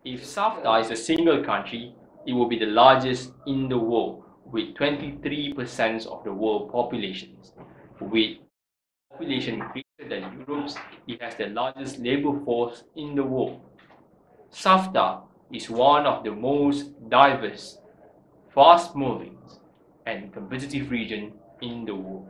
If SAFTA is a single country, it will be the largest in the world with 23% of the world population. With population greater than Europe's, it has the largest labor force in the world. SAFTA is one of the most diverse, fast-moving, and competitive regions in the world.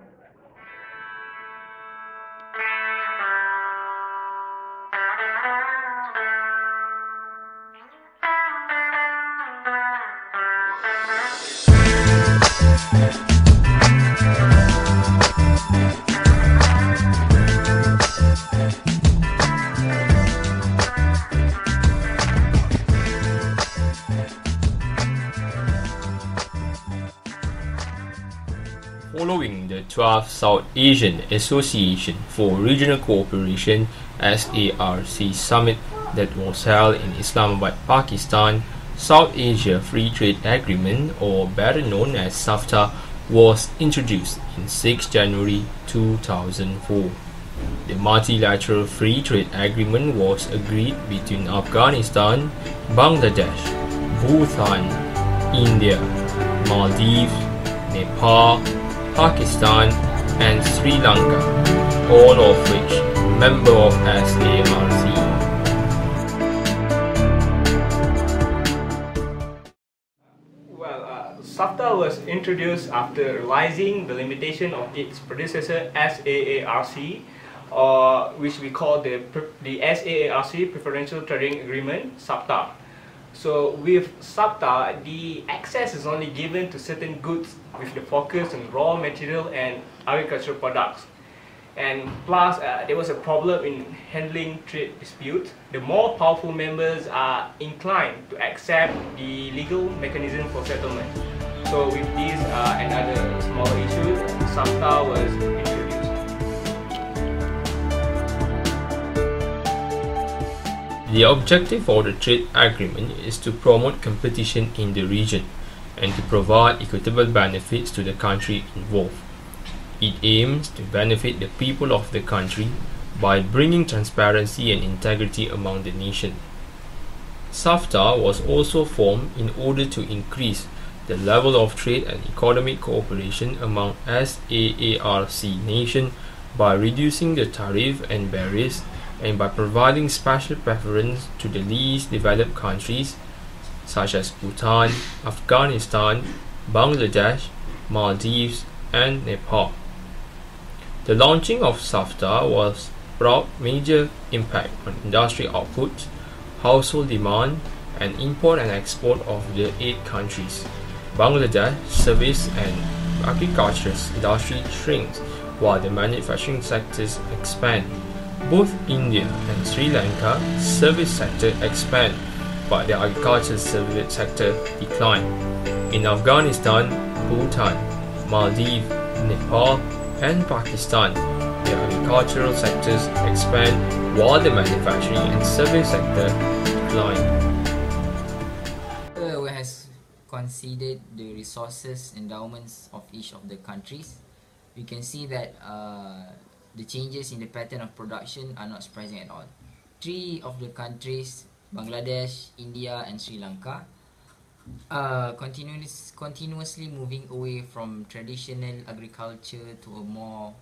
Following the 12th South Asian Association for Regional Cooperation (SARC) summit that was held in Islamabad, Pakistan, South Asia Free Trade Agreement, or better known as SAFTA, was introduced in 6 January 2004. The multilateral free trade agreement was agreed between Afghanistan, Bangladesh, Bhutan, India, Maldives, Nepal, Pakistan, and Sri Lanka, all of which member of SARC. SAFTA was introduced after realizing the limitation of its predecessor SAARC, which we call the SAARC Preferential Trading Agreement, SAFTA. So with SAFTA, the access is only given to certain goods with the focus on raw material and agricultural products. And plus, there was a problem in handling trade disputes. The more powerful members are inclined to accept the legal mechanism for settlement. So with these and other smaller issues, SAFTA was introduced. The objective of the trade agreement is to promote competition in the region and to provide equitable benefits to the country involved. It aims to benefit the people of the country by bringing transparency and integrity among the nation. SAFTA was also formed in order to increase the level of trade and economic cooperation among SAARC nations by reducing the tariff and barriers and by providing special preference to the least developed countries such as Bhutan, Afghanistan, Bangladesh, Maldives, and Nepal. The launching of SAFTA was brought major impact on industry output, household demand, and import and export of the 8 countries. Bangladesh service and agriculture industry shrinks while the manufacturing sectors expand. Both India and Sri Lanka service sector expand, but the agricultural service sector decline. In Afghanistan, Bhutan, Maldives, Nepal, and Pakistan, the agricultural sectors expand while the manufacturing and service sector decline. Has considered the resources endowments of each of the countries. We can see that the changes in the pattern of production are not surprising at all. 3 of the countries, Bangladesh, India, and Sri Lanka, continuously moving away from traditional agriculture to a more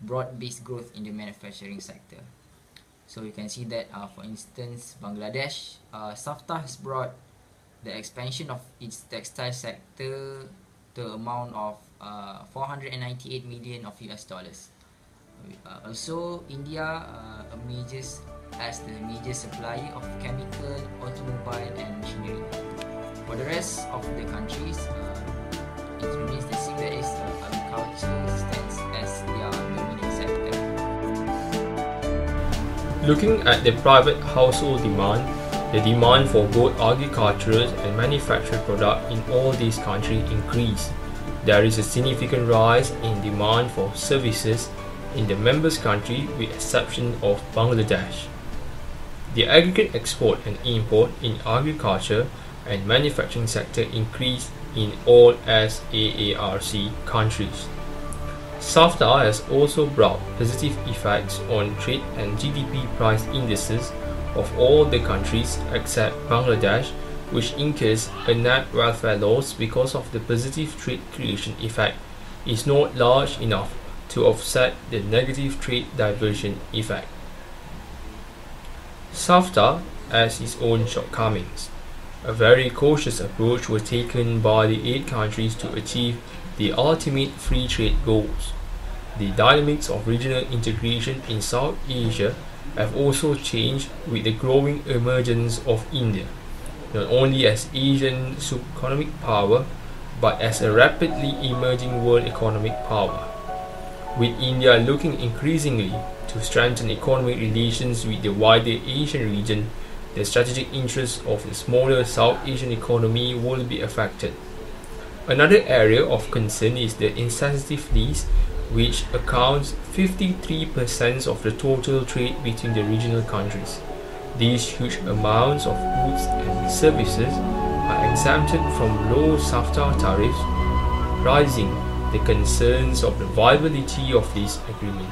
broad-based growth in the manufacturing sector. So you can see that, for instance, Bangladesh, SAFTA has brought the expansion of its textile sector to the amount of 498 million of US dollars. Also, India emerges as the major supplier of chemical, automobile, and machinery. For the rest of the countries, it remains the same, that is, agriculture stands as their dominant sector. Looking at the private household demand, the demand for both agricultural and manufactured products in all these countries increased. There is a significant rise in demand for services in the members' country with exception of Bangladesh. The aggregate export and import in agriculture and manufacturing sector increased in all SAARC countries. SAFTA has also brought positive effects on trade and GDP price indices of all the countries except Bangladesh, which incurs a net welfare loss because of the positive trade creation effect, is not large enough to offset the negative trade diversion effect. SAFTA has its own shortcomings. A very cautious approach was taken by the 8 countries to achieve the ultimate free trade goals. The dynamics of regional integration in South Asia have also changed with the growing emergence of India, not only as Asian supereconomic power, but as a rapidly emerging world economic power. With India looking increasingly to strengthen economic relations with the wider Asian region, the strategic interests of the smaller South Asian economy will be affected. Another area of concern is the insensitive lease, which accounts 53% of the total trade between the regional countries. These huge amounts of goods and services are exempted from low SAFTA tariffs, raising the concerns of the viability of this agreement.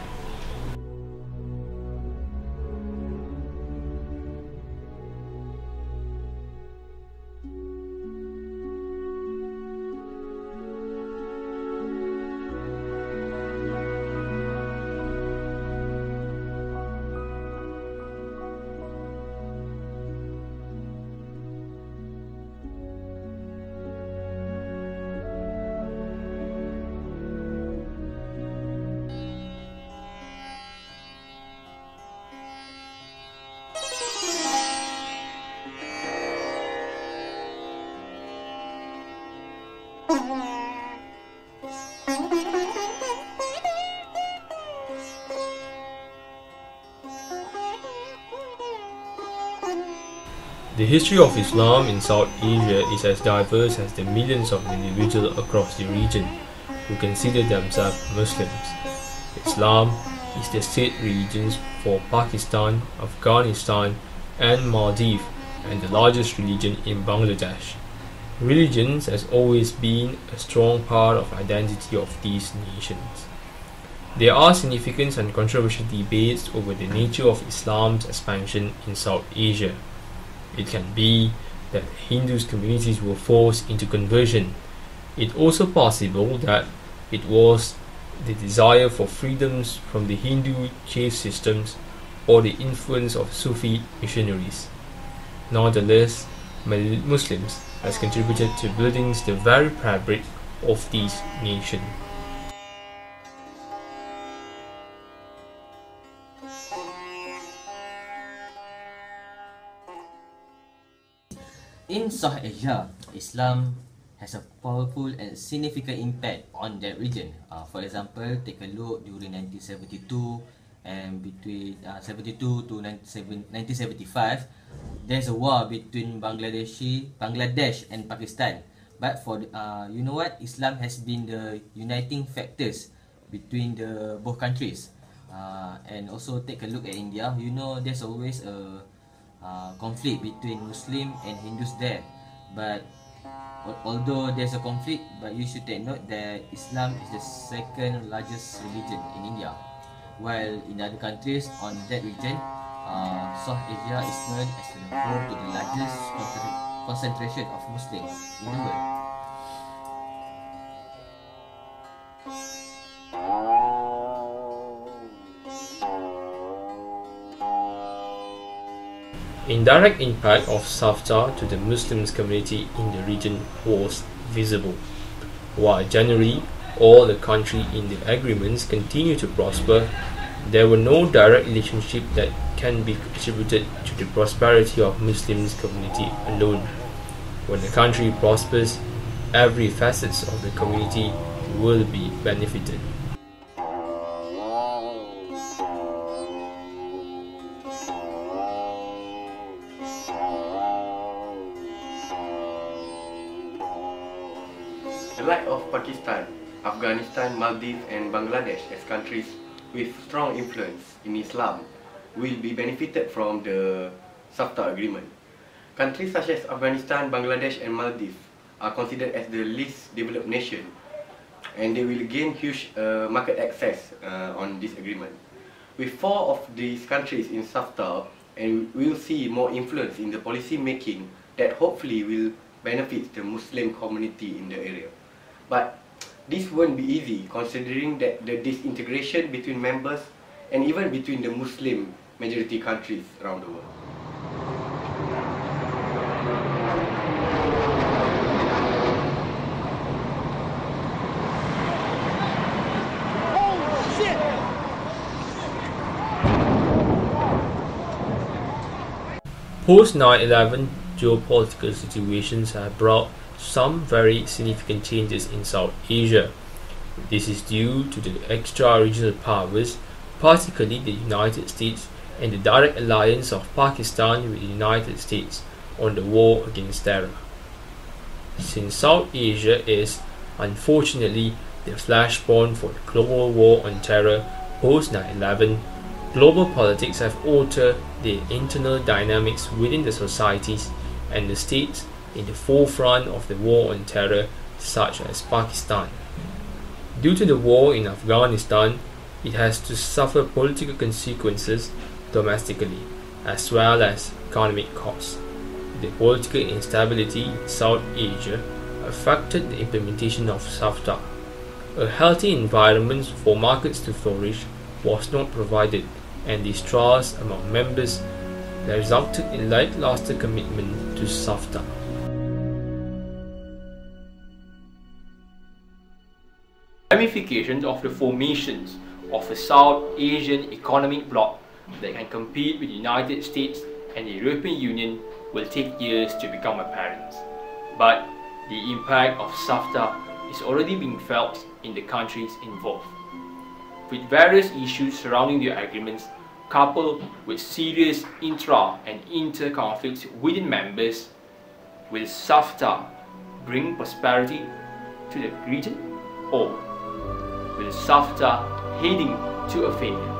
The history of Islam in South Asia is as diverse as the millions of individuals across the region who consider themselves Muslims. Islam is the state religion for Pakistan, Afghanistan, and Maldives, and the largest religion in Bangladesh. Religion has always been a strong part of identity of these nations. There are significant and controversial debates over the nature of Islam's expansion in South Asia. It can be that Hindu communities were forced into conversion. It is also possible that it was the desire for freedoms from the Hindu caste systems or the influence of Sufi missionaries. Nonetheless, Muslims has contributed to building the very fabric of these nations. In South Asia, Islam has a powerful and significant impact on that region. For example, take a look during 1972 and between 72 to 1975, there's a war between Bangladesh and Pakistan. But for you know what, Islam has been the uniting factors between the both countries. And also take a look at India. You know, there's always a conflict between Muslim and Hindus there, but although there's a conflict, but you should take note that Islam is the second largest religion in India, while in other countries on that region, South Asia is known as the home to the largest concentration of Muslims in the world. Indirect impact of SAFTA to the Muslim community in the region was visible. While generally all the countries in the agreements continue to prosper, there were no direct relationship that can be attributed to the prosperity of Muslim community alone. When a country prospers, every facet of the community will be benefited. The like of Pakistan, Afghanistan, Maldives and Bangladesh as countries with strong influence in Islam will be benefited from the SAFTA agreement. Countries such as Afghanistan, Bangladesh and Maldives are considered as the least developed nation, and they will gain huge market access on this agreement. With 4 of these countries in SAFTA and we'll see more influence in the policy making that hopefully will benefit the Muslim community in the area. But this won't be easy considering that the disintegration between members and even between the Muslim majority countries around the world. Post 9/11 geopolitical situations have brought some very significant changes in South Asia. This is due to the extra-regional powers, particularly the United States, and the direct alliance of Pakistan with the United States on the war against terror. Since South Asia is, unfortunately, the flashpoint for the global war on terror post 9/11, global politics have altered the internal dynamics within the societies and the states in the forefront of the war on terror, such as Pakistan. Due to the war in Afghanistan, it has to suffer political consequences domestically as well as economic costs. The political instability in South Asia affected the implementation of SAFTA. A healthy environment for markets to flourish was not provided, and distrust among members resulted in lackluster commitment to SAFTA. Ramifications of the formations of a South Asian economic bloc that can compete with the United States and the European Union will take years to become apparent. But the impact of SAFTA is already being felt in the countries involved. With various issues surrounding the agreements, coupled with serious intra and inter conflicts within members, will SAFTA bring prosperity to the region, or will SAFTA heading to a failure?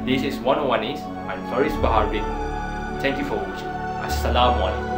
This is 101 Ace. I'm Faris Baharuddin. Thank you for watching. Assalamu alaikum.